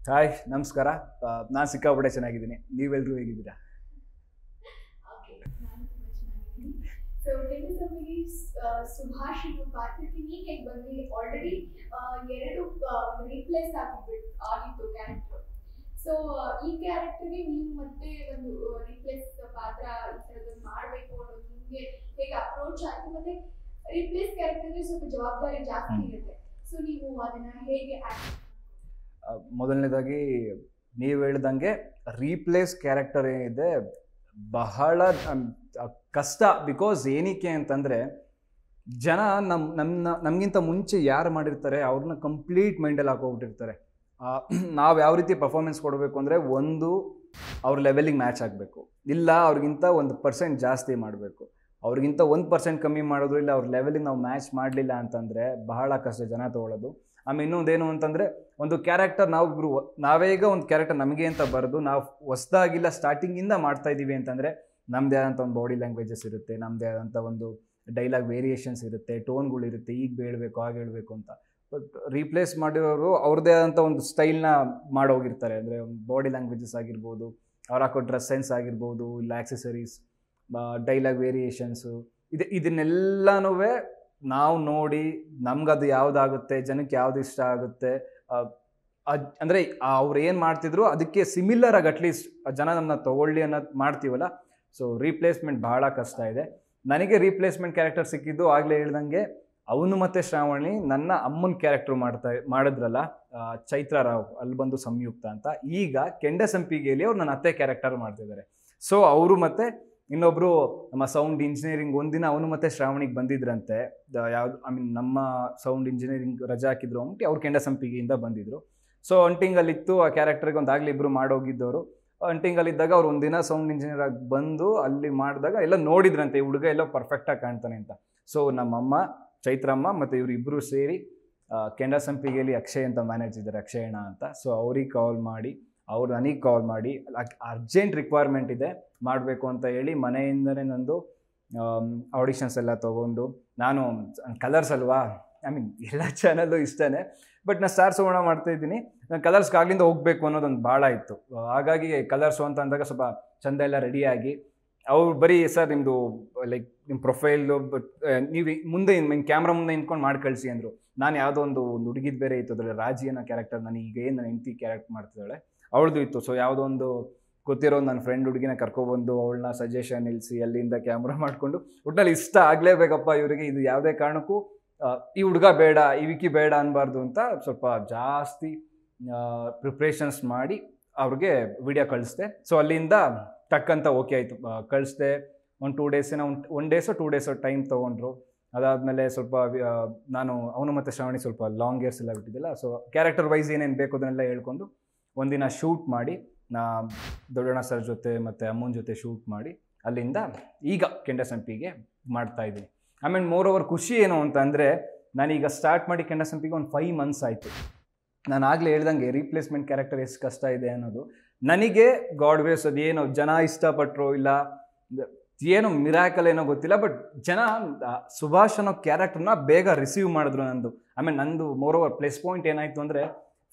Hi ನಮಸ್ಕಾರ. ನಾನು ಸಿಕ್ಕಾಪಟ್ಟೆ ಚೆನ್ನಾಗಿದ್ದೀನಿ. ನೀವೆಲ್ಲರೂ ಹೇಗಿದ್ದೀರಾ? ಓಕೆ, ನಾನು ತುಂಬಾ ಚೆನ್ನಾಗಿದ್ದೀನಿ. ಸೊ ಟೆಲಿಸಮ್ಮಿಗೆ ಸುಭಾಷ್ ಅನ್ನೋ ಪಾತ್ರಕ್ಕೆ ನೀವು ಹೇಗೆ ಬಂದ್ರಿ? ಆಲ್ರೆಡಿ ಎರಡು ರೀಪ್ಲೇಸ್ ಆಗಿತ್ತು ಕ್ಯಾರೆಕ್ಟರ್. ಸೊ ಈ ಕ್ಯಾರೆಕ್ಟರ್ಗೆ ನೀವು ಮತ್ತೆ ಒಂದು ರೀಪ್ಲೇಸ್ ಪಾತ್ರ ಈ ಥರದನ್ನು ಮಾಡಬೇಕು ಅನ್ನೋದು ನಿಮಗೆ ಹೇಗೆ ಅಪ್ರೋಚ್ ಆಯಿತು? ಮತ್ತೆ ರೀಪ್ಲೇಸ್ ಕ್ಯಾರೆಕ್ಟರ್ಗೆ ಸ್ವಲ್ಪ ಜವಾಬ್ದಾರಿ ಜಾಸ್ತಿ ಇರುತ್ತೆ. ಸೊ ನೀವು ಅದನ್ನ ಹೇಗೆ ಮೊದಲನೇದಾಗಿ ನೀವು ಹೇಳ್ದಂಗೆ ರೀಪ್ಲೇಸ್ ಕ್ಯಾರೆಕ್ಟರ್ ಏನಿದೆ ಬಹಳ ಕಷ್ಟ. ಬಿಕಾಸ್ ಏನಕ್ಕೆ ಅಂತಂದರೆ ಜನ ನಮಗಿಂತ ಮುಂಚೆ ಯಾರು ಮಾಡಿರ್ತಾರೆ ಅವ್ರನ್ನ ಕಂಪ್ಲೀಟ್ ಮೈಂಡಲ್ಲಿ ಹಾಕೋಗ್ಬಿಟ್ಟಿರ್ತಾರೆ. ನಾವು ಯಾವ ರೀತಿ ಪರ್ಫಾರ್ಮೆನ್ಸ್ ಕೊಡಬೇಕು ಅಂದರೆ, ಒಂದು ಅವ್ರ ಲೆವೆಲಿಗೆ ಮ್ಯಾಚ್ ಆಗಬೇಕು, ಇಲ್ಲ ಅವ್ರಿಗಿಂತ 1% ಜಾಸ್ತಿ ಮಾಡಬೇಕು. ಅವ್ರಿಗಿಂತ 1% ಕಮ್ಮಿ ಮಾಡಿದ್ರು ಇಲ್ಲ ಅವ್ರ ಲೆವೆಲಿಗೆ ನಾವು ಮ್ಯಾಚ್ ಮಾಡಲಿಲ್ಲ ಅಂತಂದರೆ ಬಹಳ ಕಷ್ಟ ಜನ ತೊಗೊಳ್ಳೋದು. ಆಮೇಲೆ ಇನ್ನೊಂದೇನು ಅಂತಂದರೆ, ಒಂದು ಕ್ಯಾರೆಕ್ಟರ್ ನಾವೇ ಈಗ ಒಂದು ಕ್ಯಾರೆಕ್ಟರ್ ನಮಗೆ ಅಂತ ಬರೆದು ನಾವು ಹೊಸ್ದಾಗಿಲ್ಲ ಸ್ಟಾರ್ಟಿಂಗಿಂದ ಮಾಡ್ತಾ ಇದ್ದೀವಿ ಅಂತಂದರೆ ನಮ್ಮದೇ ಆದಂಥ ಒಂದು ಬಾಡಿ ಲ್ಯಾಂಗ್ವೇಜಸ್ ಇರುತ್ತೆ, ನಮ್ಮದೇ ಆದಂಥ ಒಂದು ಡೈಲಾಗ್ ವೇರಿಯೇಷನ್ಸ್ ಇರುತ್ತೆ, ಟೋನ್ಗಳಿರುತ್ತೆ, ಈಗ ಹೇಳಬೇಕು ಆಗ ಹೇಳಬೇಕು ಅಂತ. ಬಟ್ ರೀಪ್ಲೇಸ್ ಮಾಡಿರೋರು ಅವ್ರದ್ದೇ ಆದಂಥ ಒಂದು ಸ್ಟೈಲ್ನ ಮಾಡೋಗಿರ್ತಾರೆ. ಅಂದರೆ ಬಾಡಿ ಲ್ಯಾಂಗ್ವೇಜಸ್ ಆಗಿರ್ಬೋದು, ಅವ್ರು ಹಾಕೋ ಡ್ರೆಸ್ ಸೆನ್ಸ್ ಆಗಿರ್ಬೋದು, ಇಲ್ಲ ಆಕ್ಸೆಸರೀಸ್, ಡೈಲಾಗ್ ವೇರಿಯೇಷನ್ಸು, ಇದನ್ನೆಲ್ಲನೂ ನಾವು ನೋಡಿ ನಮ್ಗದು ಯಾವುದಾಗುತ್ತೆ, ಜನಕ್ಕೆ ಯಾವ್ದು ಇಷ್ಟ ಆಗುತ್ತೆ, ಅಂದರೆ ಅವ್ರು ಏನು ಮಾಡ್ತಿದ್ರು ಅದಕ್ಕೆ ಸಿಮಿಲರ್ ಆಗಿ ಅಟ್ಲೀಸ್ಟ್ ಜನ ನಮ್ಮನ್ನ ತೊಗೊಳ್ಳಿ ಅನ್ನೋದು ಮಾಡ್ತೀವಲ್ಲ. ಸೊ ರೀಪ್ಲೇಸ್ಮೆಂಟ್ ಭಾಳ ಕಷ್ಟ ಇದೆ. ನನಗೆ ರೀಪ್ಲೇಸ್ಮೆಂಟ್ ಕ್ಯಾರೆಕ್ಟರ್ ಸಿಕ್ಕಿದ್ದು ಆಗಲೇ ಹೇಳ್ದಂಗೆ ಅವನು ಮತ್ತು ಶ್ರಾವಣಿ ನನ್ನ ಅಮ್ಮನ ಕ್ಯಾರೆಕ್ಟರ್ ಮಾಡಿದ್ರಲ್ಲ, ಚೈತ್ರ ರಾವ್, ಅಲ್ಲಿ ಬಂದು ಸಂಯುಕ್ತ ಅಂತ. ಈಗ ಕೆಂಡಸಂಪಿಗೆಯಲ್ಲಿ ಅವ್ರು ನನ್ನ ಅತ್ತೆ ಕ್ಯಾರೆಕ್ಟರ್ ಮಾಡ್ತಿದ್ದಾರೆ. ಸೊ ಅವರು ಮತ್ತು ಇನ್ನೊಬ್ಬರು ನಮ್ಮ ಸೌಂಡ್ ಇಂಜಿನಿಯರಿಂಗ್ ಒಂದಿನ ಅವನು ಮತ್ತು ಶ್ರಾವಣಿಗೆ ಬಂದಿದ್ರಂತೆ. ಯಾವುದು ನಮ್ಮ ಸೌಂಡ್ ಇಂಜಿನಿಯರಿಂಗ್ ರಜಾ ಹಾಕಿದ್ರು ಅಂದ್ಬಿಟ್ಟು ಅವ್ರು ಕೆಂಡಸಂಪಿಗೆಯಿಂದ ಬಂದಿದ್ದರು. ಸೊ ಅಂಟಿಂಗಲ್ಲಿತ್ತು ಆ ಕ್ಯಾರೆಕ್ಟರ್ಗೆ ಒಂದಾಗಲಿ ಇಬ್ಬರು ಮಾಡೋಗಿದ್ದವರು. ಅಂಟಿಂಗಲ್ಲಿದ್ದಾಗ ಅವ್ರು ಒಂದಿನ ಸೌಂಡ್ ಇಂಜಿನಿಯರ್ ಆಗಿ ಬಂದು ಅಲ್ಲಿ ಮಾಡಿದಾಗ ಎಲ್ಲ ನೋಡಿದ್ರಂತೆ, ಈ ಹುಡುಗ ಎಲ್ಲ ಪರ್ಫೆಕ್ಟಾಗಿ ಕಾಣ್ತಾನೆ ಅಂತ. ಸೊ ನಮ್ಮಮ್ಮ ಚೈತ್ರಮ್ಮ ಮತ್ತು ಇವರಿಬ್ಬರು ಸೇರಿ ಕೆಂಡಸಂಪಿಗೆಯಲ್ಲಿ ಅಕ್ಷಯ್ ಅಂತ ಮ್ಯಾನೇಜ್ ಇದ್ದಾರೆ, ಅಕ್ಷಯಣ್ಣ ಅಂತ. ಸೊ ಅವ್ರಿಗೆ ಕಾಲ್ ಮಾಡಿ, ಅವ್ರು ನನಗೆ ಕಾಲ್ ಮಾಡಿ ಅರ್ಜೆಂಟ್ ರಿಕ್ವೈರ್ಮೆಂಟ್ ಇದೆ ಮಾಡಬೇಕು ಅಂತ ಹೇಳಿ ಮನೆಯಿಂದನೇ ನಂದು ಆಡಿಷನ್ಸ್ ಎಲ್ಲ ತೊಗೊಂಡು, ನಾನು ಕಲರ್ಸ್ ಅಲ್ವಾ, ಎಲ್ಲ ಚಾನಲ್ಲು ಇಷ್ಟನೇ, ಬಟ್ ನಾನು ಸ್ಟಾರ್ ಸುವರ್ಣ ಮಾಡ್ತಾಯಿದ್ದೀನಿ, ನಾನು ಕಲರ್ಸ್ಗೆ ಆಗ್ಲಿಂದ ಹೋಗಬೇಕು ಅನ್ನೋದೊಂದು ಭಾಳ ಇತ್ತು. ಹಾಗಾಗಿ ಕಲರ್ಸು ಅಂತ ಅಂದಾಗ ಸ್ವಲ್ಪ ಚೆಂದ ಎಲ್ಲ ರೆಡಿಯಾಗಿ ಅವ್ರು ಬರೀ ಸರ್ ನಿಮ್ಮದು ಲೈಕ್ ನಿಮ್ಮ ಪ್ರೊಫೈಲು ಬಟ್ ನೀವು ಮುಂದೆ ಕ್ಯಾಮ್ರಾ ಮುಂದೆ ನಿಂತ್ಕೊಂಡು ಮಾಡಿ ಕಳಿಸಿ ಅಂದರು. ನಾನು ಯಾವುದೋ ಒಂದು ಹುಡುಗಿದು ಬೇರೆ ಇತ್ತು, ಅದರಲ್ಲಿ ರಾಜಿ ಅನ್ನೋ ಕ್ಯಾರೆಕ್ಟರ್ ನಾನು ಈಗ ಏನು ನನ್ನ ಹೆಂಡತಿ ಕ್ಯಾರೆಕ್ಟ್ ಮಾಡ್ತಿದ್ದಾಳೆ ಅವಳದು ಇತ್ತು. ಸೊ ಯಾವುದೋ ಒಂದು ಗೊತ್ತಿರೋ ನನ್ನ ಫ್ರೆಂಡ್ ಹುಡುಗಿನ ಕರ್ಕೊಬಂದು ಅವಳನ್ನ ಸಜೆಷನ್ ನಿಲ್ಲಿಸಿ ಅಲ್ಲಿಂದ ಕ್ಯಾಮ್ರಾ ಮಾಡಿಕೊಂಡು, ಒಟ್ಟಲ್ಲಿ ಇಷ್ಟ ಆಗಲೇಬೇಕಪ್ಪ ಇವರಿಗೆ, ಇದು ಯಾವುದೇ ಕಾರಣಕ್ಕೂ ಈ ಹುಡುಗ ಬೇಡ, ಈ ವಿಕಿ ಬೇಡ ಅನ್ನಬಾರ್ದು ಅಂತ ಸ್ವಲ್ಪ ಜಾಸ್ತಿ ಪ್ರಿಪ್ರೇಷನ್ಸ್ ಮಾಡಿ ಅವ್ರಿಗೆ ವಿಡಿಯೋ ಕಳಿಸ್ದೆ. ಸೊ ಅಲ್ಲಿಂದ ಟಕ್ಕಂತ ಓಕೆ ಆಯಿತು, ಕಳಿಸ್ದೆ. ಒಂದು 2 ಡೇಸಿನ 1 ಡೇಸೋ 2 ಡೇಸೋ ಟೈಮ್ ತೊಗೊಂಡ್ರು. ಅದಾದಮೇಲೆ ಸ್ವಲ್ಪ ನಾನು ಅವನು ಮತ್ತು ಶ್ರಾವಣಿ ಸ್ವಲ್ಪ ಲಾಂಗ್ ಏರ್ಸ್ ಎಲ್ಲ ಬಿಟ್ಟಿದ್ದಿಲ್ಲ. ಸೊ ಕ್ಯಾರೆಕ್ಟರ್ ವೈಸ್ ಏನೇನು ಬೇಕು ಅದನ್ನೆಲ್ಲ ಹೇಳ್ಕೊಂಡು ಒಂದಿನ ಶೂಟ್ ಮಾಡಿ, ದೊಡ್ಡಣ್ಣ ಸರ್ ಜೊತೆ ಮತ್ತು ಅಮ್ಮನ ಜೊತೆ ಶೂಟ್ ಮಾಡಿ ಅಲ್ಲಿಂದ ಈಗ ಕೆಂಡಸಂಪಿಗೆ ಮಾಡ್ತಾಯಿದ್ದೀನಿ. ಆಮೇಲೆ ಮೋರ್ ಖುಷಿ ಏನು ಅಂತ ಅಂದರೆ, ನಾನೀಗ ಸ್ಟಾರ್ಟ್ ಮಾಡಿ ಕೆಂಡಸಂಪಿಗೆ ಒಂದು 5 ಮಂತ್ಸ್ ಆಯಿತು. ನಾನು ಆಗಲೇ ಹೇಳ್ದಂಗೆ ರೀಪ್ಲೇಸ್ಮೆಂಟ್ ಕ್ಯಾರೆಕ್ಟರ್ ಎಷ್ಟು ಕಷ್ಟ ಇದೆ ಅನ್ನೋದು ನನಗೆ ಗಾಡ್ ಗ್ರೇಸ್, ಅದೇನೋ ಜನ ಇಷ್ಟಪಟ್ಟರು ಇಲ್ಲ ಏನೋ ಮಿರಾಕಲ್ ಏನೋ ಗೊತ್ತಿಲ್ಲ, ಬಟ್ ಜನ ಸುಭಾಷ್ ಅನ್ನೋ ಕ್ಯಾರೆಕ್ಟರ್ನ ಬೇಗ ರಿಸೀವ್ ಮಾಡಿದ್ರು ನಂದು. ಆಮೇಲೆ ನಂದು ಮೋರ್ ಓವರ್ ಪ್ಲಸ್ ಪಾಯಿಂಟ್ ಏನಾಯಿತು ಅಂದರೆ,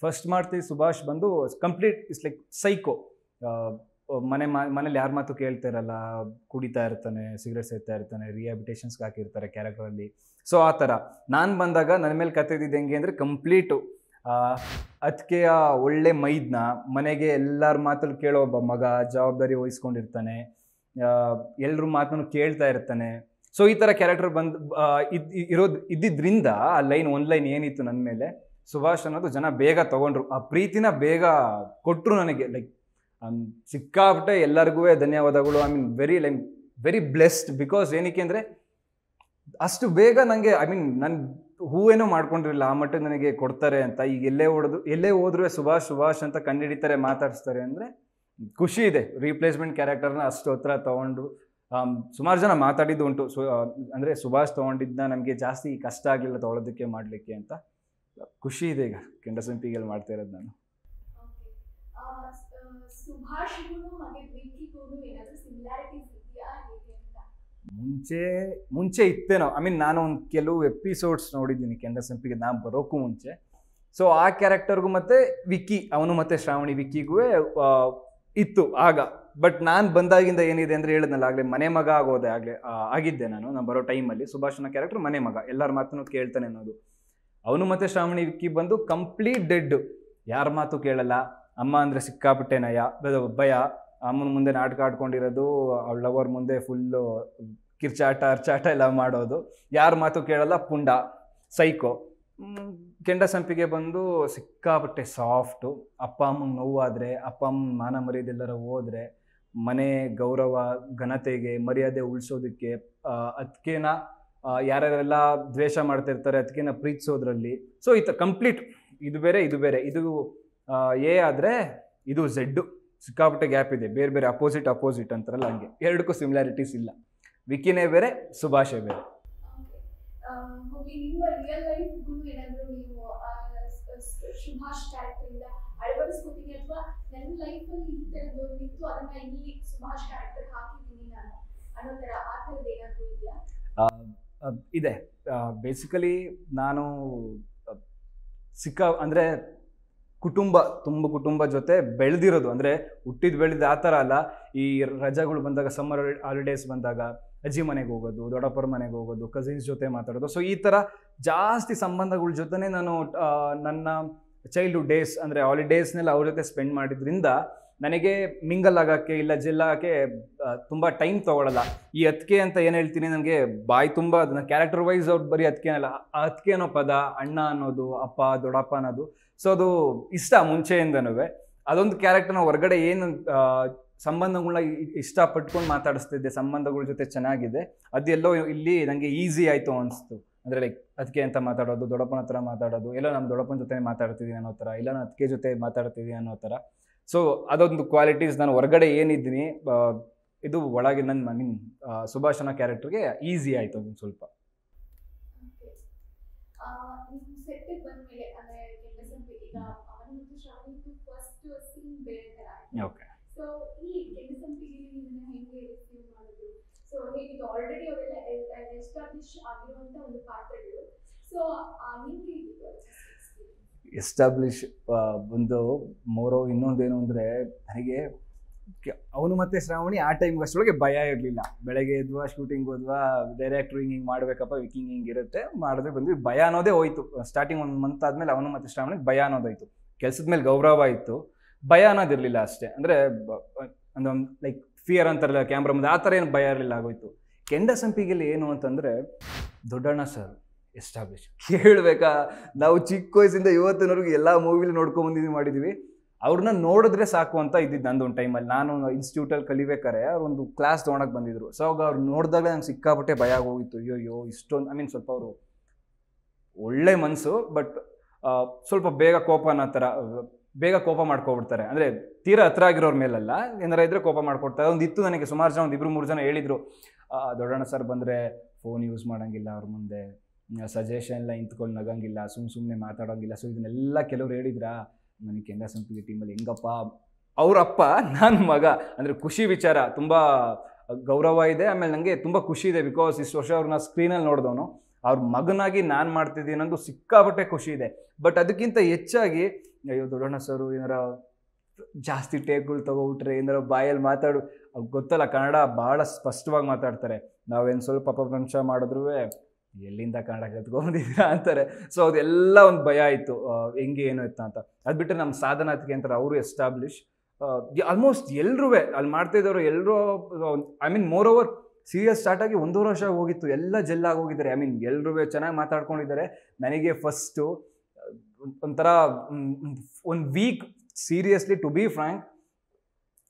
ಫಸ್ಟ್ ಮಾಡ್ತೀವಿ ಸುಭಾಷ್ ಬಂದು ಕಂಪ್ಲೀಟ್ ಇಟ್ಸ್ ಲೈಕ್ ಸೈಕೋ. ಮನೇಲಿ ಯಾರ ಮಾತು ಕೇಳ್ತಾ ಇರಲ್ಲ, ಕುಡಿತಾ ಇರ್ತಾನೆ, ಸಿಗರೇಟ್ ಸೇರ್ತಾ ಇರ್ತಾನೆ, ರಿಹ್ಯಾಬಿಟೇಷನ್ಸ್ಗೆ ಹಾಕಿರ್ತಾರೆ ಕ್ಯಾರೆಕ್ಟರಲ್ಲಿ. ಸೊ ಆ ಥರ ನಾನು ಬಂದಾಗ ನನ್ನ ಮೇಲೆ ಕತೆ ಇದ್ದಿದ್ದು ಹೆಂಗೆ ಅಂದರೆ, ಕಂಪ್ಲೀಟು ಅದಕ್ಕೆಯ ಒಳ್ಳೆ ಮೈದ್ನ, ಮನೆಗೆ ಎಲ್ಲರ ಮಾತಲ್ಲಿ ಕೇಳೋ ಒಬ್ಬ ಮಗ, ಜವಾಬ್ದಾರಿ ವಹಿಸ್ಕೊಂಡಿರ್ತಾನೆ, ಎಲ್ಲರ ಮಾತನ್ನು ಕೇಳ್ತಾ ಇರ್ತಾನೆ. ಸೊ ಈ ಥರ ಕ್ಯಾರೆಕ್ಟರ್ ಇದ್ದಿದ್ದರಿಂದ ಆ ಒಂದು ಲೈನ್ ಏನಿತ್ತು ನನ್ನ ಮೇಲೆ, ಸುಭಾಷ್ ಅನ್ನೋದು ಜನ ಬೇಗ ತೊಗೊಂಡ್ರು, ಆ ಪ್ರೀತಿನ ಬೇಗ ಕೊಟ್ಟರು ನನಗೆ. ಲೈಕ್ ಸಿಕ್ಕಾಬಿಟ್ಟೆ ಎಲ್ಲರಿಗೂ ಧನ್ಯವಾದಗಳು. Very blessed. ಬಿಕಾಸ್ ಏನಕ್ಕೆ ಅಂದರೆ ಅಷ್ಟು ಬೇಗ ನನಗೆ ನಾನು ಹೂವೇನೋ ಮಾಡ್ಕೊಂಡಿರಲಿಲ್ಲ, ಆ ಮಟ್ಟಿಗೆ ನನಗೆ ಕೊಡ್ತಾರೆ ಅಂತ. ಈಗ ಎಲ್ಲೇ ಹೋದ್ರೂ ಸುಭಾಷ್ ಅಂತ ಕಂಡುಹಿಡಿತಾರೆ, ಮಾತಾಡಿಸ್ತಾರೆ ಅಂದರೆ ಖುಷಿ ಇದೆ. ರೀಪ್ಲೇಸ್ಮೆಂಟ್ ಕ್ಯಾರೆಕ್ಟರ್ನ ಅಷ್ಟು ಹತ್ರ ತೊಗೊಂಡು ಸುಮಾರು ಜನ ಮಾತಾಡಿದ್ದು ಉಂಟು. ಅಂದರೆ ಸುಭಾಷ್ ತೊಗೊಂಡಿದ್ದನ್ನ ನಮಗೆ ಜಾಸ್ತಿ ಕಷ್ಟ ಆಗಲಿಲ್ಲ ತೊಗೊಳೋದಕ್ಕೆ, ಮಾಡಲಿಕ್ಕೆ ಅಂತ ಖುಷಿ ಇದೆ. ಈಗ ಕೆಂಡಸಂಪಿಗೆಯಲ್ಲಿ ಮಾಡ್ತಾ ಇರೋದು ನಾನು. ಮುಂಚೆ ಇತ್ತೇನೋ, ನಾನು ಒಂದು ಕೆಲವು ಎಪಿಸೋಡ್ಸ್ ನೋಡಿದ್ದೀನಿ ಕೆಂಡಸಂಪಿಗೆ, ನಾನು ಬರೋಕ್ಕೂ ಮುಂಚೆ. ಸೊ ಆ ಕ್ಯಾರೆಕ್ಟರ್ಗೂ ಮತ್ತು ವಿಕ್ಕಿ ಅವನು ಮತ್ತು ಶ್ರಾವಣಿ ವಿಕ್ಕಿಗೂ ಇತ್ತು ಆಗ. ಬಟ್ ನಾನು ಬಂದಾಗಿಂದ ಏನಿದೆ ಅಂದರೆ ಹೇಳಿದ್ನಲ್ಲ ಆಗಲೇ ಮನೆ ಮಗ ಆಗೋದೆ ಆಗಿದ್ದೆ ನಾನು ಬರೋ ಟೈಮಲ್ಲಿ. ಸುಭಾಷನ ಕ್ಯಾರೆಕ್ಟರ್ ಮನೆ ಮಗ, ಎಲ್ಲರ ಮಾತನ್ನು ಕೇಳ್ತಾನೆ ಅನ್ನೋದು. ಅವನು ಮತ್ತು ಶ್ರಾವಣಿ ವಿಕ್ಕಿ ಬಂದು ಕಂಪ್ಲೀಟ್ ಡೆಡ್, ಯಾರ ಮಾತು ಕೇಳಲ್ಲ. ಅಮ್ಮ ಅಂದರೆ ಸಿಕ್ಕಾಪಟ್ಟೆ ಭಯ, ಅಮ್ಮನ ಮುಂದೆ ನಾಟಕ ಆಡ್ಕೊಂಡಿರೋದು, ಅವಳ ಲವರ್ ಮುಂದೆ ಫುಲ್ಲು ಕಿರ್ಚಾಟ ಅರ್ಚಾಟ ಎಲ್ಲ ಮಾಡೋದು, ಯಾರ ಮಾತು ಕೇಳಲ್ಲ, ಪುಂಡ ಸೈಕೋ. ಕೆಂಡ ಸಂಪಿಗೆ ಬಂದು ಸಿಕ್ಕಾಪಟ್ಟೆ ಸಾಫ್ಟು, ಅಪ್ಪ ಅಮ್ಮಂಗೆ ನೋವಾದರೆ, ಅಪ್ಪ ಅಮ್ಮನ ಮಾನ ಮರ್ಯಾದೆಲ್ಲರ ಹೋದರೆ ಮನೆ ಗೌರವ ಘನತೆಗೆ ಮರ್ಯಾದೆ ಉಳಿಸೋದಕ್ಕೆ ಅದಕ್ಕೇನ ಯಾರ್ಯಾರೆಲ್ಲ ದ್ವೇಷ ಮಾಡ್ತಿರ್ತಾರೆ ಅದಕ್ಕೇನ ಪ್ರೀತಿಸೋದ್ರಲ್ಲಿ. ಸೊ ಕಂಪ್ಲೀಟ್ ಇದು ಬೇರೆ ಇದು ಬೇರೆ, ಇದು ಎ ಆದರೆ ಇದು ಝೆಡ್ಡು, ಸಿಕ್ಕಾಪಟ್ಟೆ ಗ್ಯಾಪ್ ಇದೆ. ಬೇರೆ ಬೇರೆ ಅಪೋಸಿಟ್ ಅಂತಾರಲ್ಲ ಹಂಗೆ, ಎರಡಕ್ಕೂ ಸಿಮಿಲಾರಿಟೀಸ್ ಇಲ್ಲ. ವಿಕಿನೇ ಬೇರೆ, ಸುಭಾಷೇ ಬೇರೆ. ನಿಮ್ಮ ರಿಯಲ್ ಲೈಫ್ಗೂ ಏನಾದರೂ ನೀವು ಸುಭಾಷ್ ಕ್ಯಾರೆಕ್ಟರಿಂದ ಅಳವಡಿಸ್ಕೊತೀನಿ, ಅಥವಾ ನನ್ನ ಲೈಫಲ್ಲಿ ಈ ಥರದ್ದು ಒಂದಿತ್ತು ಅದನ್ನ ಇಲ್ಲಿ ಸುಭಾಷ್ ಕ್ಯಾರೆಕ್ಟರ್ ಹಾಕಿದ್ದೀನಿ ನಾನು ಅನ್ನೋ ಥರ ಆ ಥರದ್ದು ಏನಾದರೂ ಇದೆಯಾ? ಇದೆ. ಬೇಸಿಕಲಿ ನಾನು ಅಂದರೆ ಕುಟುಂಬ ಜೊತೆ ಬೆಳೆದಿರೋದು, ಅಂದರೆ ಹುಟ್ಟಿದ ಬೆಳೆದ ಆ ಥರ ಅಲ್ಲ. ಈ ರಜಾಗಳು ಬಂದಾಗ, ಸಮ್ಮರ್ ಹಾಲಿಡೇಸ್ ಬಂದಾಗ ಅಜ್ಜಿ ಮನೆಗೆ ಹೋಗೋದು, ದೊಡ್ಡಪ್ಪರ ಮನೆಗೆ ಹೋಗೋದು, ಕಸಿನ್ಸ್ ಜೊತೆ ಮಾತಾಡೋದು. ಸೊ ಈ ಥರ ಜಾಸ್ತಿ ಸಂಬಂಧಗಳ ಜೊತೆನೇ ನಾನು ನನ್ನ ಚೈಲ್ಡ್ಹುಡ್ ಡೇಸ್ ಅಂದರೆ ಹಾಲಿಡೇಸ್ನೆಲ್ಲ ಅವ್ರ ಜೊತೆ ಸ್ಪೆಂಡ್ ಮಾಡಿದ್ರಿಂದ ನನಗೆ ಮಿಂಗಲ್ ಆಗೋಕ್ಕೆ ಇಲ್ಲ ಜೆಲ್ ಆಗೋಕ್ಕೆ ತುಂಬ ಟೈಮ್ ತೊಗೊಳ್ಳಲ್ಲ. ಈ ಅತ್ತಿಗೆ ಅಂತ ಏನು ಹೇಳ್ತೀನಿ, ನನಗೆ ಬಾಯಿ ತುಂಬ ಅದನ್ನ ಕ್ಯಾರೆಕ್ಟರ್ ವೈಸ್ ಅವ್ರು ಬರೀ ಅತ್ತಿಗೆ ಅನ್ನಲ್ಲ, ಅತ್ತಿಗೆ ಅನ್ನೋ ಪದ, ಅಣ್ಣ ಅನ್ನೋದು, ಅಪ್ಪ ದೊಡ್ಡಪ್ಪ ಅನ್ನೋದು, ಸೊ ಅದು ಇಷ್ಟ ಮುಂಚೆಯಿಂದನೂ. ಅದೊಂದು ಕ್ಯಾರೆಕ್ಟರ್ನ ಹೊರಗಡೆ ಏನು ಸಂಬಂಧಗಳನ್ನ ಇಷ್ಟಪಟ್ಕೊಂಡು ಮಾತಾಡಿಸ್ತಿದ್ದೆ, ಸಂಬಂಧಗಳ ಜೊತೆ ಚೆನ್ನಾಗಿದೆ, ಅದೆಲ್ಲೋ ಇಲ್ಲಿ ನನಗೆ ಈಸಿ ಆಯಿತು ಅನಿಸ್ತು. ಅಂದರೆ ಲೈಕ್ ಅದಕ್ಕೆ ಅಂತ ಮಾತಾಡೋದು, ದೊಡ್ಡಪ್ಪನ ಹತ್ರ ಮಾತಾಡೋದು, ಎಲ್ಲ ನಮ್ಮ ದೊಡ್ಡಪ್ಪನ ಜೊತೆ ಮಾತಾಡ್ತಿದ್ದೀನಿ ಅನ್ನೋ ಥರ, ಇಲ್ಲ ನಾನು ಅದಕ್ಕೆ ಜೊತೆ ಮಾತಾಡ್ತಿದ್ದೀನಿ ಅನ್ನೋ ಥರ. ಸೊ ಅದೊಂದು ಕ್ವಾಲಿಟೀಸ್ ನಾನು ಹೊರಗಡೆ ಏನಿದ್ದೀನಿ ಇದು ಒಳಗೆ ನನ್ನ ಸುಭಾಷನ ಕ್ಯಾರೆಕ್ಟರ್ಗೆ ಈಸಿ ಆಯಿತು ಅದೊಂದು ಸ್ವಲ್ಪ. ಓಕೆ. ಸೊ ಈ ಕೆಂಡಸಂಪಿಗೆಯಲ್ಲಿ ಇದನ್ನ ಹೇಗೆ ರಿಸೀವ್ ಮಾಡೋದು, ಸೊ ಹೇಗಿತ್ತು ಆಲ್ರೆಡಿ ಅವರೆಲ್ಲ ಎಸ್ಟಾಬ್ಲಿಷ್ ಆಗಿರುವಂತ ಒಂದು ಪಾತ್ರಗಳು, ಸೊ ನಿಮಗೆ ಎಸ್ಟಾಬ್ಲಿಷ್ ಒಂದು ಇನ್ನೊಂದೇನು ಅಂದರೆ ನನಗೆ ಅವನು ಮತ್ತು ಶ್ರಾವಣಿ ಆ ಟೈಮ್ಗೆ ಅಷ್ಟರೊಳಗೆ ಭಯ ಇರಲಿಲ್ಲ. ಬೆಳಗ್ಗೆ ಎದ್ವಾ, ಶೂಟಿಂಗ್ ಹೋದ್ವಾ, ಡೈರೆಕ್ಟ್ರು ಹಿಂಗೆ ಮಾಡಬೇಕಪ್ಪ, ವಿಕಿಂಗ್ ಹಿಂಗಿರುತ್ತೆ ಮಾಡಿದ್ರೆ ಬಂದ್ವಿ, ಭಯ ಅನ್ನೋದೇ ಹೋಯ್ತು. ಸ್ಟಾರ್ಟಿಂಗ್ ಒಂದು ಮಂತ್ ಆದಮೇಲೆ ಅವನು ಮತ್ತು ಶ್ರಾವಣಿಗೆ ಭಯ ಅನ್ನೋದೋಯ್ತು. ಕೆಲಸದ ಮೇಲೆ ಗೌರವ ಇತ್ತು, ಭಯ ಅನ್ನೋದಿರಲಿಲ್ಲ ಅಷ್ಟೇ. ಅಂದರೆ ಒಂದೊಂದು ಲೈಕ್ ಫಿಯರ್ ಅಂತಾರಲ್ಲ ಕ್ಯಾಮ್ರಾ ಮುಂದೆ, ಆ ಥರ ಏನು ಭಯ ಇರಲಿಲ್ಲ, ಆಗೋಯ್ತು. ಕೆಂಡ ಸಂಪಿಗೆಯಲ್ಲಿ ಏನು ಅಂತಂದರೆ ದೊಡ್ಡಣ್ಣ ಸರ್ ಎಸ್ಟಾಬ್ಲಿಷ್ ಕೇಳಬೇಕಾ, ನಾವು ಚಿಕ್ಕ ವಯಸ್ಸಿಂದ ಇವತ್ತಿನವರೆಗೂ ಎಲ್ಲ ಮೂವಿಲಿ ನೋಡ್ಕೊಂಬಂದಿದ್ದೀವಿ ಮಾಡಿದ್ದೀವಿ. ಅವ್ರನ್ನ ನೋಡಿದ್ರೆ ಸಾಕು ಅಂತ ಇದ್ದಿದ್ದು ನಂದೊಂದು ಟೈಮಲ್ಲಿ. ನಾನು ಇನ್ಸ್ಟಿಟ್ಯೂಟಲ್ಲಿ ಕಲಿಬೇಕಾರೆ ಅವ್ರೊಂದು ಕ್ಲಾಸ್ ತೊಗೊಳಕ್ಕೆ ಬಂದಿದ್ರು. ಸೊ ಅವಾಗ ಅವ್ರು ನೋಡಿದಾಗ ನಂಗೆ ಸಿಕ್ಕಾಪಟ್ಟೆ ಭಯ ಆಗೋಗಿತ್ತು. ಅಯ್ಯೋ ಇಷ್ಟೊಂದು ಸ್ವಲ್ಪ ಅವರು ಒಳ್ಳೆ ಮನಸ್ಸು, ಬಟ್ ಸ್ವಲ್ಪ ಬೇಗ ಬೇಗ ಕೋಪ ಮಾಡ್ಕೊಬಿಡ್ತಾರೆ. ಅಂದರೆ ತೀರಾ ಹತ್ರ ಆಗಿರೋರ ಮೇಲಲ್ಲ, ಏನಾರ ಇದ್ರೆ ಕೋಪ ಮಾಡ್ಕೊಡ್ತಾರೆ. ಒಂದು ಇತ್ತು ನನಗೆ, ಸುಮಾರು ಜನ, ಒಂದು 2-3 ಜನ ಹೇಳಿದರು, ದೊಡ್ಡಣ್ಣ ಸರ್ ಬಂದರೆ ಫೋನ್ ಯೂಸ್ ಮಾಡೋಂಗಿಲ್ಲ, ಅವ್ರ ಮುಂದೆ ಸಜೆಷನ್ ಎಲ್ಲ ಇಂತ್ಕೊಂಡು ನಗಂಗಿಲ್ಲ, ಸುಮ್ಮನೆ ಮಾತಾಡೋಂಗಿಲ್ಲ. ಸೊ ಇದನ್ನೆಲ್ಲ ಕೆಲವ್ರು ಹೇಳಿದ್ರಾ. ನನಗೆ ಕೆಂಡ ಸಂಪಿಗೆ ಟೀಮಲ್ಲಿ ಹೆಂಗಪ್ಪ, ಅವರಪ್ಪ ನಾನು ಮಗ ಅಂದರೆ ಖುಷಿ ವಿಚಾರ, ತುಂಬ ಗೌರವ ಇದೆ. ಆಮೇಲೆ ನನಗೆ ತುಂಬ ಖುಷಿ ಇದೆ, ಬಿಕಾಸ್ ಇಷ್ಟು ವರ್ಷ ಅವ್ರನ್ನ ಸ್ಕ್ರೀನಲ್ಲಿ ನೋಡಿದವನು, ಅವ್ರ ಮಗನಾಗಿ ನಾನು ಮಾಡ್ತಿದ್ದೀನಿ ಅನ್ನೋದು ಸಿಕ್ಕಾಪಟ್ಟೆ ಖುಷಿ ಇದೆ. ಬಟ್ ಅದಕ್ಕಿಂತ ಹೆಚ್ಚಾಗಿ ಅಯ್ಯೋ ದೊಡ್ಡಣ್ಣ ಸರು ಏನಾರ ಜಾಸ್ತಿ ಟೇಕ್ಗಳು ತೊಗೊಬಿಟ್ರೆ, ಏನಾರ ಬಾಯಲ್ಲಿ ಅವ್ರಿಗೆ ಗೊತ್ತಲ್ಲ ಕನ್ನಡ ಭಾಳ ಸ್ಪಷ್ಟವಾಗಿ ಮಾತಾಡ್ತಾರೆ. ನಾವೇನು ಸ್ವಲ್ಪ ಪ್ರಪಂಚ ಮಾಡಿದ್ರೂ ಎಲ್ಲಿಂದ ಕನ್ನಡ ಕಲ್ತ್ಕೊಂಡಿದ್ದೀರಾ ಅಂತಾರೆ. ಸೊ ಅದೆಲ್ಲ ಒಂದು ಭಯ ಆಯಿತು, ಹೆಂಗೆ ಏನು ಇತ್ತು ಅಂತ. ಅದು ಬಿಟ್ಟರೆ ನಮ್ಮ ಸಾಧನಾತಿಗೆ ಅಂತಾರೆ, ಅವರು ಎಸ್ಟಾಬ್ಲಿಷ್ ಆಲ್ಮೋಸ್ಟ್ ಎಲ್ಲರೂ ಅಲ್ಲಿ ಮಾಡ್ತಾಯಿದ್ದವರು ಎಲ್ಲರೂ, ಮೋರ್ ಓವರ್ ಸೀರಿಯಸ್ ಸ್ಟಾರ್ಟ್ ಆಗಿ 1.5 ವರ್ಷ ಹೋಗಿತ್ತು, ಎಲ್ಲ ಜೆಲ್ಲಾಗಿ ಹೋಗಿದ್ದಾರೆ. ಎಲ್ಲರೂ ಚೆನ್ನಾಗಿ ಮಾತಾಡ್ಕೊಂಡಿದ್ದಾರೆ. ನನಗೆ ಫಸ್ಟು ಒಂಥರ ಒಂದು week seriously, to be frank,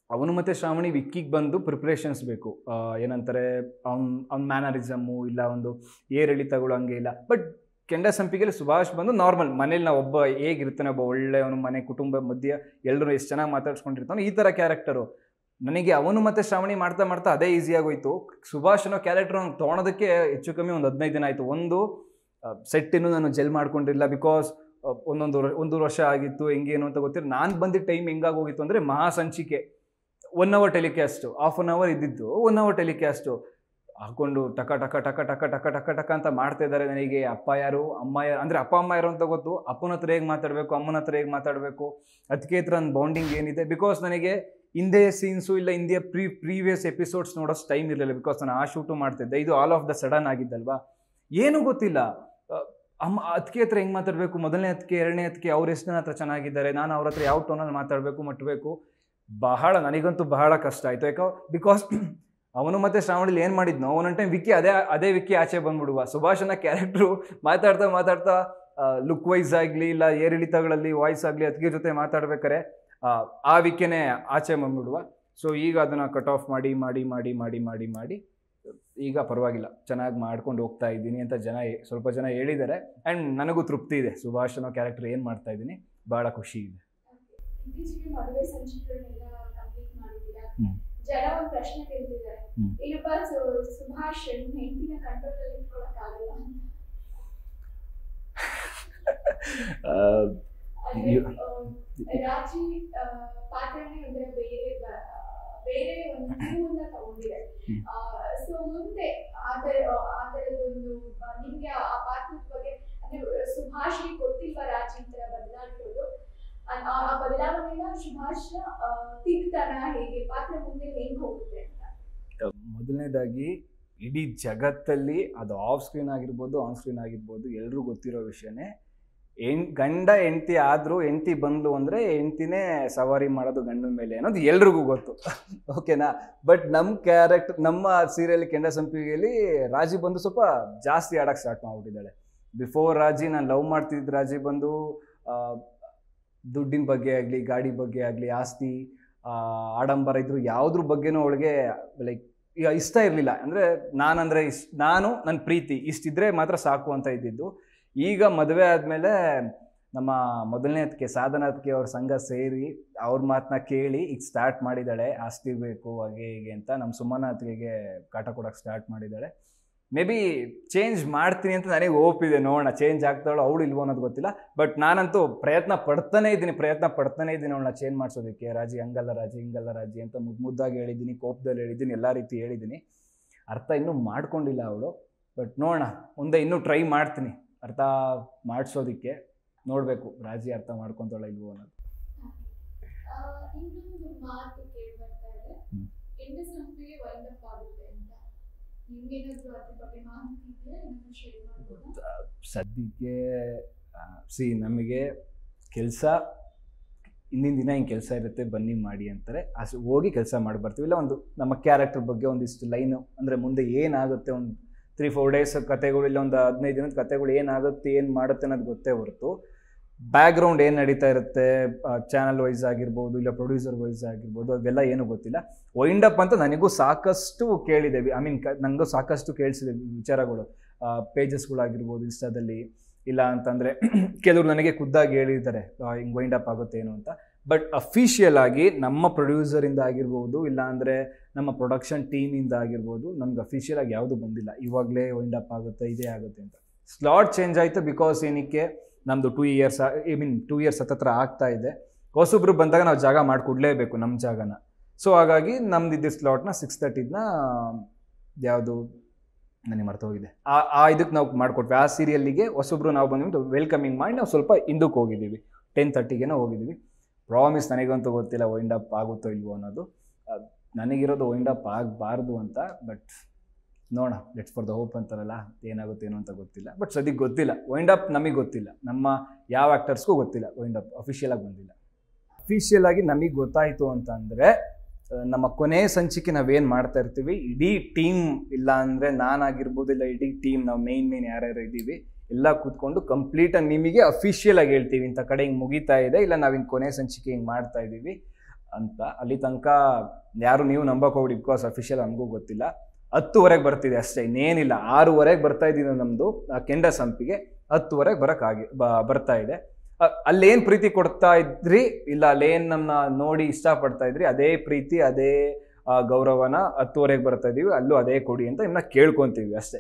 ಅವನು ಮತ್ತು ಶ್ರಾವಣಿ ವಿಕ್ಕಿಗೆ ಬಂದು ಪ್ರಿಪ್ರೇಷನ್ಸ್ ಬೇಕು. ಏನಂತಾರೆ, ಅವ್ನ ಮ್ಯಾನರಿಸಮ್ಮು ಇಲ್ಲ, ಒಂದು ಏರಿಳಿತಗಳು ಹಂಗೆ ಇಲ್ಲ. ಬಟ್ ಕೆಂಡ ಸಂಪಿಗೆಯಲ್ಲಿ ಸುಭಾಷ್ ಬಂದು ನಾರ್ಮಲ್ ಮನೇಲಿ ನಾವು ಒಬ್ಬ ಹೇಗಿರ್ತಾನೆ, ಒಬ್ಬ ಒಳ್ಳೆಯವನು, ಮನೆ ಕುಟುಂಬ ಮಧ್ಯೆ ಎಲ್ಲರೂ ಎಷ್ಟು ಚೆನ್ನಾಗಿ ಮಾತಾಡ್ಸ್ಕೊಂಡಿರ್ತಾನೆ, ಈ ಥರ ಕ್ಯಾರೆಕ್ಟರು. ನನಗೆ ಅವನು ಮತ್ತು ಶ್ರಾವಣಿ ಮಾಡ್ತಾ ಮಾಡ್ತಾ ಅದೇ ಈಸಿಯಾಗೋಯ್ತು. ಸುಭಾಷ್ ಅನ್ನೋ ಕ್ಯಾರೆಕ್ಟರ್ ಅವ್ನು ತೊಗೊಳೋದಕ್ಕೆ ಹೆಚ್ಚು ಕಮ್ಮಿ ಒಂದು 15 ದಿನ ಆಯಿತು. ಒಂದು ಸೆಟ್ಟಿನೂ ನಾನು ಜೆಲ್ ಮಾಡ್ಕೊಂಡಿರಲಿಲ್ಲ, ಬಿಕಾಸ್ ಒಂದೂವರೆ ವರ್ಷ ಆಗಿತ್ತು. ಹೆಂಗೇನು ಅಂತ ಗೊತ್ತಿಲ್ಲ. ನಾನು ಬಂದಿದ್ದ ಟೈಮ್ ಹೆಂಗಾಗೋಗಿತ್ತು ಅಂದರೆ, ಮಹಾಸಂಚಿಕೆ 1 hour ಟೆಲಿಕ್ಯಾಸ್ಟು, 1/2 hour ಇದ್ದಿದ್ದು 1 hour ಟೆಲಿಕ್ಯಾಸ್ಟು. ಹಾಕೊಂಡು ಟಕ ಟಕ ಟಕ ಟಕ ಟಕ ಟಕ ಟಕ ಅಂತ ಮಾಡ್ತಾ ಇದ್ದಾರೆ. ನನಗೆ ಅಪ್ಪ ಯಾರು ಅಮ್ಮ ಯಾರು ಅಂದರೆ ಅಪ್ಪ ಅಮ್ಮ ಯಾರು ಅಂತ ಗೊತ್ತು, ಅಪ್ಪನ ಹತ್ರ ಹೇಗೆ ಮಾತಾಡಬೇಕು, ಅಮ್ಮನ ಹತ್ರ ಹೇಗೆ ಮಾತಾಡಬೇಕು, ಅದಕ್ಕೆ ಹತ್ರ ನನ್ನ ಬಾಂಡಿಂಗ್ ಏನಿದೆ. ಬಿಕಾಸ್ ನನಗೆ ಹಿಂದೆ ಸೀನ್ಸು ಇಲ್ಲ ಹಿಂದೆ ಪ್ರೀವಿಯಸ್ ಎಪಿಸೋಡ್ಸ್ ನೋಡೋಷ್ಟು ಟೈಮ್ ಇರಲಿಲ್ಲ. ಬಿಕಾಸ್ ನಾನು ಆ ಶೂಟು ಮಾಡ್ತಿದ್ದೆ. ಇದು ಆಲ್ ಆಫ್ ದ ಸಡನ್ ಆಗಿದ್ದಲ್ವಾ, ಏನೂ ಗೊತ್ತಿಲ್ಲ. ಅಮ್ಮ ಅದಕ್ಕೆ ಹತ್ರ ಹೆಂಗೆ ಮಾತಾಡಬೇಕು, ಮೊದಲನೇ ಅದಕ್ಕೆ ಎರಡನೇ ಅದಕ್ಕೆ ಅವ್ರು ಎಷ್ಟು ಜನ ಹತ್ರ ಚೆನ್ನಾಗಿದ್ದಾರೆ, ನಾನು ಅವ್ರ ಹತ್ರ ಯಾವ ಟೋನಲ್ಲಿ ಮಾತಾಡಬೇಕು ಮಟ್ಟಬೇಕು, ನನಗಂತೂ ಬಹಳ ಕಷ್ಟ ಆಯಿತು. ಯಾಕೆ ಬಿಕಾಸ್ ಅವನು ಮತ್ತು ಶ್ರಾವಣಿಲಿ ಏನು ಮಾಡಿದ್ನೋ ಒಂದೊಂದು ಟೈಮ್ ವಿಕ್ಕಿ ಅದೇ ವಿಕ್ಕಿ ಆಚೆ ಬಂದ್ಬಿಡುವ. ಸುಭಾಷನ ಕ್ಯಾರೆಕ್ಟ್ರು ಮಾತಾಡ್ತಾ ಲುಕ್ ವೈಸ್ ಆಗಲಿ ಇಲ್ಲ ಏರಿಳಿತಗಳಲ್ಲಿ ವಾಯ್ಸ್ ಆಗಲಿ ಅದಕ್ಕೆ ಜೊತೆ ಮಾತಾಡ್ಬೇಕಾರೆ ಆ ವಿಕ್ಕಿನೇ ಆಚೆ ಬಂದ್ಬಿಡುವ. ಸೊ ಈಗ ಅದನ್ನು ಕಟ್ ಆಫ್ ಮಾಡಿ ಮಾಡಿ ಮಾಡಿ ಮಾಡಿ ಮಾಡಿ ಮಾಡಿ ಈಗ ಪರವಾಗಿಲ್ಲ, ಚೆನ್ನಾಗಿ ಮಾಡ್ಕೊಂಡು ಹೋಗ್ತಾ ಇದ್ದೀನಿ ಅಂತ ಸ್ವಲ್ಪ ಜನ ಹೇಳಿದ್ದಾರೆ. ಆ್ಯಂಡ್ ನನಗೂ ತೃಪ್ತಿ ಇದೆ. ಸುಭಾಷ್ ಅನ್ನೋ ಕ್ಯಾರೆಕ್ಟರ್ ಏನು ಮಾಡ್ತಾ ಇದ್ದೀನಿ, ಭಾಳ ಖುಷಿ ಇದೆ. ಜನ ಒಂದು ಪ್ರಶ್ನೆ ಕೇಳ್ತಿದ್ದಾರೆ, ಇನ್ನೊಬ್ಬ ಸುಭಾಷ್ ಹೆಂಡತಿನ ಕಂಟ್ರೋಲ್ ಅಲ್ಲಿ ಇಟ್ಕೊಳ್ಳೋಕೆ ಆಗಲ್ಲ ಅಂತ. ರಾಜಿ ಪಾತ್ರನೇ ಅಂದ್ರೆ ಬೇರೆ ಒಂದು ಕ್ಯೂನ್ನ ತಗೊಂಡಿದೆ. ಸೊ ಮುಂದೆ ಆ ತರದೊಂದು ನಿಮ್ಗೆ ಆ ಪಾತ್ರದ ಬಗ್ಗೆ ಅಂದ್ರೆ ಸುಭಾಷ್ಗೆ ಗೊತ್ತಿಲ್ವಾ ರಾಜಿ ಈ ತರ ಬದಲಾಗಿರೋದು, ಆ ಬದಲಾವಣೆನ ಸುಭಾಷ್ ತಿಂತಾನ ಹೇಗೆ, ಪಾತ್ರ ಮುಂದೆ ಹೆಂಗ್ ಹೋಗುತ್ತೆ ಅಂತ. ಮೊದಲನೇದಾಗಿ ಇಡೀ ಜಗತ್ತಲ್ಲಿ ಅದು ಆಫ್ ಸ್ಕ್ರೀನ್ ಆಗಿರ್ಬೋದು ಆನ್ ಸ್ಕ್ರೀನ್ ಆಗಿರ್ಬೋದು ಎಲ್ರಿಗೂ ಗೊತ್ತಿರೋ ವಿಷಯನೇ, ಗಂಡ ಹೆಂಡತಿ ಆದರೂ ಹೆಂಡತಿ ಬಂದು ಅಂದರೆ ಹೆಂಡತಿನೇ ಸವಾರಿ ಮಾಡೋದು ಗಂಡನ ಮೇಲೆ ಅನ್ನೋದು ಎಲ್ರಿಗೂ ಗೊತ್ತು. ಓಕೆನಾ. ಬಟ್ ನಮ್ಮ ಸೀರಿಯಲ್ ಕೆಂಡ ಸಂಪಿಗೆಯಲ್ಲಿ ರಾಜಿ ಬಂದು ಸ್ವಲ್ಪ ಜಾಸ್ತಿ ಆಡೋಕ್ಕೆ ಸ್ಟಾರ್ಟ್ ಮಾಡ್ಬಿಟ್ಟಿದ್ದಾಳೆ. ಬಿಫೋರ್ ರಾಜಿ ನಾನು ಲವ್ ಮಾಡ್ತಿದ್ದ ರಾಜಿ ಬಂದು ದುಡ್ಡಿನ ಬಗ್ಗೆ ಆಗಲಿ, ಗಾಡಿ ಬಗ್ಗೆ ಆಗಲಿ, ಆಸ್ತಿ ಆಡಂಬರ ಇದ್ರು ಯಾವುದ್ರ ಬಗ್ಗೆನೂ ಅವಳಿಗೆ ಲೈಕ್ ಈಗ ಇಷ್ಟ ಇರಲಿಲ್ಲ. ಅಂದರೆ ನನ್ನ ಪ್ರೀತಿ ಇಷ್ಟಿದ್ರೆ ಮಾತ್ರ ಸಾಕು ಅಂತ ಇದ್ದಿದ್ದು. ಈಗ ಮದುವೆ ಆದಮೇಲೆ ನಮ್ಮ ಮೊದಲನೇ ಅದಕ್ಕೆ ಸಾಧನ ಅದಕ್ಕೆ ಅವ್ರ ಸಂಘ ಸೇರಿ ಅವ್ರ ಮಾತನ್ನ ಕೇಳಿ ಈಗ ಸ್ಟಾರ್ಟ್ ಮಾಡಿದ್ದಾಳೆ. ಆಸ್ತಿ ಬೇಕು ಹಾಗೆ ಹೀಗೆ ಅಂತ ನಮ್ಮ ಸುಮನ ಅದಕ್ಕೆ ಕಾಟ ಕೊಡೋಕ್ಕೆ ಸ್ಟಾರ್ಟ್ ಮಾಡಿದ್ದಾಳೆ. ಮೇ ಬಿ ಚೇಂಜ್ ಮಾಡ್ತೀನಿ ಅಂತ ನನಗೆ ಹೋಪಿದೆ. ನೋಡೋಣ ಚೇಂಜ್ ಆಗ್ತಾಳೋ ಅವಳು ಇಲ್ವೋ ಅನ್ನೋದು ಗೊತ್ತಿಲ್ಲ. ಬಟ್ ನಾನಂತೂ ಪ್ರಯತ್ನ ಪಡ್ತಾನೇ ಇದ್ದೀನಿ ಅವಳನ್ನ ಚೇಂಜ್ ಮಾಡಿಸೋದಕ್ಕೆ. ರಾಜಿ ಹಂಗಲ್ಲ ರಾಜಿ ಹಿಂಗಲ್ಲ ರಾಜಿ ಅಂತ ಮುದ್ದಾಗಿ ಹೇಳಿದ್ದೀನಿ, ಕೋಪದಲ್ಲಿ ಹೇಳಿದ್ದೀನಿ, ಎಲ್ಲ ರೀತಿ ಹೇಳಿದ್ದೀನಿ. ಅರ್ಥ ಇನ್ನೂ ಮಾಡ್ಕೊಂಡಿಲ್ಲ ಅವಳು. ಬಟ್ ನೋಡೋಣ ಮುಂದೆ ಇನ್ನೂ ಟ್ರೈ ಮಾಡ್ತೀನಿ ಅರ್ಥ ಮಾಡಿಸೋದಕ್ಕೆ. ನೋಡಬೇಕು ರಾಜಿ ಅರ್ಥ ಮಾಡ್ಕೊತಾಳ ಇಲ್ವೋ ಅನ್ನೋದು. ಇನ್ನೊಂದು ಮಾತು ಕೇಳಿ ಬರ್ತಾ ಇದೆ, ಕೆಂಡ ಸಂಪಿಗೆ ವೈಂಡ್ ಅಪ್ ಆಗುತ್ತೆ ಅಂತ. ನಿಮ್ಗೇನಾದ್ರೂ ಅದ್ರ ಬಗ್ಗೆ ಮಾಹಿತಿ ಇದೆಯಾ? ಏನಾದ್ರೂ ಶೇರ್ ಮಾಡ್ಬೋದಾ? ಸದ್ಯಕ್ಕೆ ನಮಗೆ ಕೆಲಸ ಇಂದಿನ ದಿನ ಹಿಂಗೆ ಕೆಲಸ ಇರುತ್ತೆ ಬನ್ನಿ ಮಾಡಿ ಅಂತಾರೆ, ಹೋಗಿ ಕೆಲಸ ಮಾಡಿ ಬರ್ತೀವಿ. ಇಲ್ಲ ಒಂದು ನಮ್ಮ ಕ್ಯಾರೆಕ್ಟರ್ ಬಗ್ಗೆ ಒಂದಿಷ್ಟು ಲೈನು ಅಂದರೆ ಮುಂದೆ ಏನಾಗುತ್ತೆ, ಒಂದು 3-4 ಡೇಸ್ ಕತೆಗಳು, ಇಲ್ಲ ಒಂದು 15 ದಿನದ ಕತೆಗಳು ಏನಾಗುತ್ತೆ ಏನು ಮಾಡುತ್ತೆ ಅನ್ನೋದು ಗೊತ್ತೇ ಹೊರತು ಬ್ಯಾಕ್ಗ್ರೌಂಡ್ ಏನು ನಡೀತಾ ಇರುತ್ತೆ ಚಾನಲ್ ವೈಸ್ ಆಗಿರ್ಬೋದು ಇಲ್ಲ ಪ್ರೊಡ್ಯೂಸರ್ ವೈಸ್ ಆಗಿರ್ಬೋದು ಅದೆಲ್ಲ ಏನೂ ಗೊತ್ತಿಲ್ಲ. ವೈಂಡ್ ಅಪ್ ಅಂತ ನನಗೂ ಸಾಕಷ್ಟು ಕೇಳಿದೆ, ನನಗೂ ಸಾಕಷ್ಟು ಕೇಳಿಸಿದೆ ವಿಚಾರಗಳು, ಪೇಜಸ್ಗಳಾಗಿರ್ಬೋದು ಇನ್ಸ್ಟಾದಲ್ಲಿ. ಇಲ್ಲ ಅಂತಂದರೆ ಕೆಲವರು ನನಗೆ ಖುದ್ದಾಗಿ ಹೇಳಿದ್ದಾರೆ ಹಿಂಗೆ ವೈಂಡ್ ಅಪ್ ಆಗುತ್ತೆ ಏನು ಅಂತ. ಬಟ್ ಅಫಿಷಿಯಲ್ ಆಗಿ ನಮ್ಮ ಪ್ರೊಡ್ಯೂಸರಿಂದ ಆಗಿರ್ಬೋದು ಇಲ್ಲ ಅಂದರೆ ನಮ್ಮ ಪ್ರೊಡಕ್ಷನ್ ಟೀಮಿಂದ ಆಗಿರ್ಬೋದು ನಮ್ಗೆ ಅಫಿಷಿಯಲ್ ಆಗಿ ಯಾವುದೂ ಬಂದಿಲ್ಲ ಇವಾಗಲೇ ವೈಂಡ್ ಅಪ್ ಆಗುತ್ತೆ ಇದೇ ಆಗುತ್ತೆ ಅಂತ. ಸ್ಲಾಟ್ ಚೇಂಜ್ ಆಯಿತು ಬಿಕಾಸ್ ಏನಕ್ಕೆ ನಮ್ಮದು 2 ಇಯರ್ಸ್ ಹತ್ತತ್ರ ಆಗ್ತಾ ಇದೆ. ಹೊಸೊಬ್ರು ಬಂದಾಗ ನಾವು ಜಾಗ ಮಾಡಿಕೊಡ್ಲೇಬೇಕು ನಮ್ಮ ಜಾಗನ. ಸೊ ಹಾಗಾಗಿ ನಮ್ದಿದ್ದ ಸ್ಲಾಟ್ನ 6:30ನ ಯಾವುದು ನನಗೆ ಮರ್ತು ಹೋಗಿದೆ, ಇದಕ್ಕೆ ನಾವು ಮಾಡಿಕೊಟ್ವಿ. ಆ ಸೀರಿಯಲ್ಲಿಗೆ ಹೊಸೊಬ್ರು ನಾವು ಬಂದ್ಬಿಟ್ಟು ವೆಲ್ಕಮಿಂಗ್ ಮಾಡಿ ನಾವು ಸ್ವಲ್ಪ ಹಿಂದಕ್ಕೆ ಹೋಗಿದ್ದೀವಿ, 10:30ಗೆ ಹೋಗಿದ್ದೀವಿ. ಪ್ರಾಮಿಸ್ ನನಗಂತೂ ಗೊತ್ತಿಲ್ಲ ವೈಂಡ್ ಅಪ್ ಆಗುತ್ತೋ ಇಲ್ವೋ ಅನ್ನೋದು. ನನಗಿರೋದು ವೈಂಡ್ ಅಪ್ ಆಗಬಾರ್ದು ಅಂತ. ಬಟ್ ನೋಡೋಣ, ಲೆಟ್ಸ್ ಫಾರ್ ದ ಹೋಪ್ ಅಂತಾರಲ್ಲ, ಏನಾಗುತ್ತೆ ಏನೋ ಅಂತ ಗೊತ್ತಿಲ್ಲ. ಬಟ್ ಸದ್ಯಕ್ಕೆ ಗೊತ್ತಿಲ್ಲ ವೈಂಡ್ ಅಪ್, ನಮಗೆ ಗೊತ್ತಿಲ್ಲ, ನಮ್ಮ ಯಾವ ಆ್ಯಕ್ಟರ್ಸ್ಗೂ ಗೊತ್ತಿಲ್ಲ ವೈಂಡ್ ಅಪ್ ಅಫಿಷಿಯಲ್ ಆಗಿ ಬಂದಿಲ್ಲ. ಅಫಿಷಿಯಲ್ ಆಗಿ ನಮಗೆ ಗೊತ್ತಾಯಿತು ಅಂತಂದರೆ ನಮ್ಮ ಕೊನೆ ಸಂಚಿಕೆ ನಾವೇನು ಮಾಡ್ತಾ ಇರ್ತೀವಿ ಇಡೀ ಟೀಮ್, ಇಲ್ಲ ಅಂದರೆ ನಾನಾಗಿರ್ಬೋದು ಇಲ್ಲ ಇಡೀ ಟೀಮ್, ನಾವು ಮೇನ್ ಯಾರ್ಯಾರು ಇದ್ದೀವಿ ಎಲ್ಲ ಕೂತ್ಕೊಂಡು ಕಂಪ್ಲೀಟಾಗಿ ನಿಮಗೆ ಅಫಿಷಿಯಲ್ ಆಗಿ ಹೇಳ್ತೀವಿ ಇಂಥ ಕಡೆ ಹಿಂಗೆ ಮುಗೀತಾ ಇದೆ, ಇಲ್ಲ ನಾವು ಹಿಂಗೆ ಕೊನೆ ಸಂಚಿಕೆ ಹಿಂಗೆ ಮಾಡ್ತಾ ಇದ್ದೀವಿ ಅಂತ. ಅಲ್ಲಿ ತನಕ ಯಾರು ನೀವು ನಂಬಕ್ಕೆ ಹೋಗ್ಬಿಡಿ, ಬಿಕಾಸ್ ಅಫಿಷಿಯಲ್ ನಮಗೂ ಗೊತ್ತಿಲ್ಲ. 10:00 ಬರ್ತಿದೆ ಅಷ್ಟೇ, ಇನ್ನೇನಿಲ್ಲ. 6:00 ಬರ್ತಾ ಇದ್ದೀವಿ ನಮ್ಮದು ಕೆಂಡ ಸಂಪಿಗೆ, 10:00 ಬರ್ತಾ ಇದೆ. ಅಲ್ಲೇನು ಪ್ರೀತಿ ಕೊಡ್ತಾ ಇದ್ರಿ ಇಲ್ಲ ಅಲ್ಲೇನು ನಮ್ಮನ್ನ ನೋಡಿ ಇಷ್ಟಪಡ್ತಾ ಇದ್ರಿ ಅದೇ ಪ್ರೀತಿ ಅದೇ ಗೌರವನ 10:00 ಬರ್ತಾ ಇದ್ದೀವಿ, ಅಲ್ಲೂ ಅದೇ ಕೊಡಿ ಅಂತ ಇನ್ನ ಕೇಳ್ಕೊತೀವಿ ಅಷ್ಟೇ.